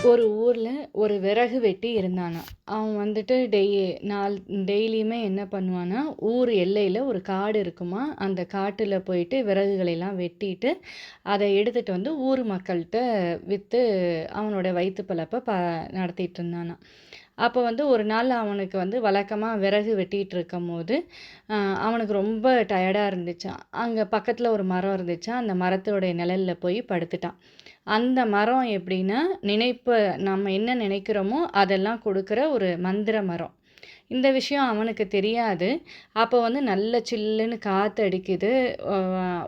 ஒரு ஊர்ல ஒரு விறகு வெட்டி இருந்தானாம். அவன் வந்துட்டு டெய்லியுமே என்ன பண்ணுவான்னா, ஊர் எல்லையில ஒரு காடு இருக்குமாம். அந்த காட்டுல போயிட்டு விறகுகளை எல்லாம் வெட்டிட்டு, அத எடுத்துட்டு வந்து ஊர் மக்கள்ட்ட வித்து அவனோட வயித்து பிழப்ப நடத்திட்டு இருந்தானாம். அப்போ வந்து ஒரு நாள் அவனுக்கு வந்து வழக்கமா விறகு வெட்டிட்டு இருக்கும்போது, அ அவனுக்கு ரொம்ப டயர்டா இருந்துச்சாம். அங்க பக்கத்துல ஒரு மரம் இருந்துச்சாம். அந்த மரத்தோடைய நிழல்ல போய் படுத்துட்டான். அந்த மரம் எப்படின்னா, நம்ம என்ன நினைக்கிறோமோ, அதெல்லாம் கொடுக்குற ஒரு மந்திர மரம். இந்த விஷயம் அவனுக்கு தெரியாது. அப்போ வந்து நல்ல சில்லுன்னு காத்து அடிக்குது. அ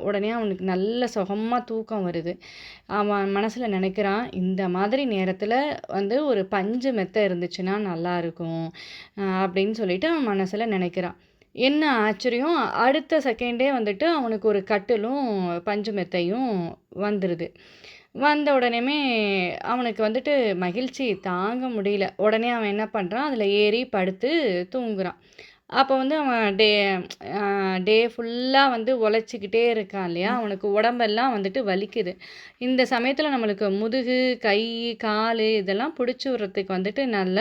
உடனே அவனுக்கு நல்ல சுகமா தூக்கம் வருது. அவன் மனசுல நினைக்கிறான், இந்த மாதிரி நேரத்தில வந்து ஒரு பஞ்சு மெத்த இருந்துச்சுன்னா நல்லாயிருக்கும். அப்படின்னு சொல்லிட்டு அவன் மனசுல நினைக்கிறான். என்ன ஆச்சரியம்! அடுத்த செகண்டே வந்துட்டு அவனுக்கு ஒரு கட்டிலும், பஞ்சு மெத்தையும் வந்துருது. வந்த உடனேமே அவனுக்கு வந்துட்டு மகிழ்ச்சி தாங்க முடியல. உடனே அவன் என்ன பண்றான், அதில ஏறி படுத்து தூங்குறான். அப்போ வந்து அவன் அ டே ஃபுல்லா வந்து உழைச்சிக்கிட்டே இருக்கான் இல்லையா? அவனுக்கு உடம்பெல்லாம் வந்துட்டு வலிக்குது. இந்த சமயத்தில நம்மளுக்கு முதுகு, கை, காலு இதெல்லாம் பிடிச்சு விடுறதுக்கு வந்துட்டு நல்ல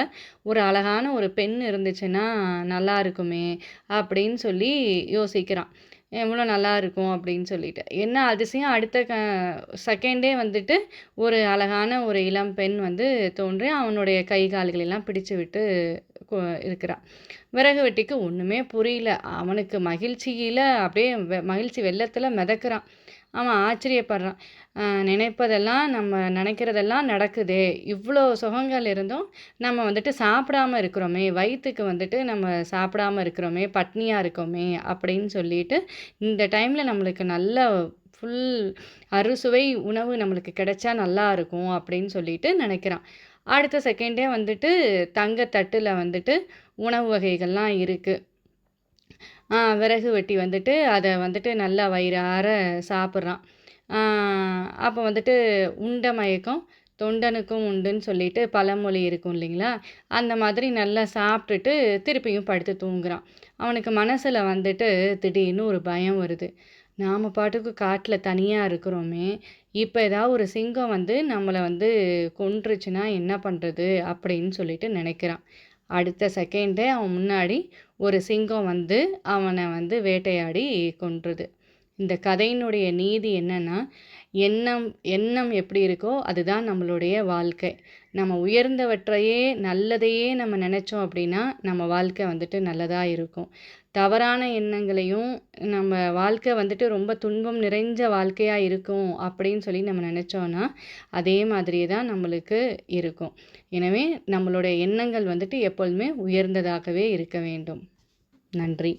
ஒரு அழகான ஒரு பெண் இருந்துச்சுன்னா நல்லா இருக்குமே! அப்படின்னு சொல்லி யோசிக்கிறான். எவ்வளோ நல்லாயிருக்கும் அப்படின்னு சொல்லிட்டு. என்ன அதிசயம் அடுத்த செகண்டே வந்துட்டு ஒரு அழகான ஒரு இளம் பெண் வந்து தோன்றி அவனுடைய கை கால்கள் எல்லாம் பிடிச்சு விட்டு கொ இருக்கிறா. விறகு வெட்டிக்கு ஒண்ணுமே புரியல. அவனுக்கு மகிழ்ச்சியில அப்படியே மகிழ்ச்சி வெள்ளத்துல மிதக்குறான். அவன் ஆச்சரியப்படுறான். நினைப்பதெல்லாம் நம்ம நினைக்கிறதெல்லாம் நடக்குதே! இவ்ளோ சுகங்கள் இருந்தும், நம்ம வந்துட்டு சாப்பிடாம இருக்கிறோமே! வயித்துக்கு வந்துட்டு நம்ம சாப்பிடாம இருக்கிறோமே! பட்னியா இருக்கோமே! அப்படின்னு சொல்லிட்டு, இந்த டைம்ல நம்மளுக்கு நல்ல ஃபுல் அறுசுவை உணவு நம்மளுக்கு கிடைச்சா நல்லா இருக்கும் அப்படின்னு சொல்லிட்டு நினைக்கிறான். அடுத்த செகண்டே வந்துட்டு தங்க தட்டுல வந்துட்டு உணவு வகைகள்லாம் இருக்கு. விறகு வெட்டி வந்துட்டு அத வந்துட்டு நல்லா வயிறார சாப்பிட்றான். ஆ அப்போ வந்துட்டு "உண்ட மயக்கம் தொண்டனுக்கும் உண்டுன்னு" சொல்லிட்டு பழமொழி இருக்கும் இல்லைங்களா? அந்த மாதிரி நல்லா சாப்பிட்டுட்டு திருப்பியும் படுத்து தூங்குறான். அவனுக்கு மனசுல வந்துட்டு திடீர்னு ஒரு பயம் வருது. நாம பாட்டுக்கு காட்டுல தனியா இருக்கிறோமே! இப்ப ஏதாவது ஒரு சிங்கம் வந்து நம்மள வந்து கொன்றுச்சுன்னா என்ன பண்றது? அப்படின்னு சொல்லிட்டு நினைக்கிறான். அடுத்த செகண்டே அவன் முன்னாடி ஒரு சிங்கம் வந்து அவன வந்து வேட்டையாடி கொன்றுது. இந்த கதையினுடைய நீதி என்னன்னா, எண்ணம் எண்ணம் எப்படி இருக்கோ அதுதான் நம்மளுடைய வாழ்க்கை. நம்ம உயர்ந்தவற்றையே, நல்லதையே நம்ம நெனைச்சோம் அப்படின்னா, நம்ம வாழ்க்கை வந்துட்டு நல்லதா இருக்கும். தவறான எண்ணங்களையும், நம்ம வாழ்க்கை வந்துட்டு ரொம்ப துன்பம் நிறைஞ்ச வாழ்க்கையா இருக்கும் அப்படின்னு சொல்லி நம்ம நெனைச்சோம்னா, அதே மாதிரியே தான் நம்மளுக்கு இருக்கும். எனவே நம்மளுடைய எண்ணங்கள் வந்துட்டு எப்பொழுதுமே உயர்ந்ததாகவே இருக்க வேண்டும். நன்றி.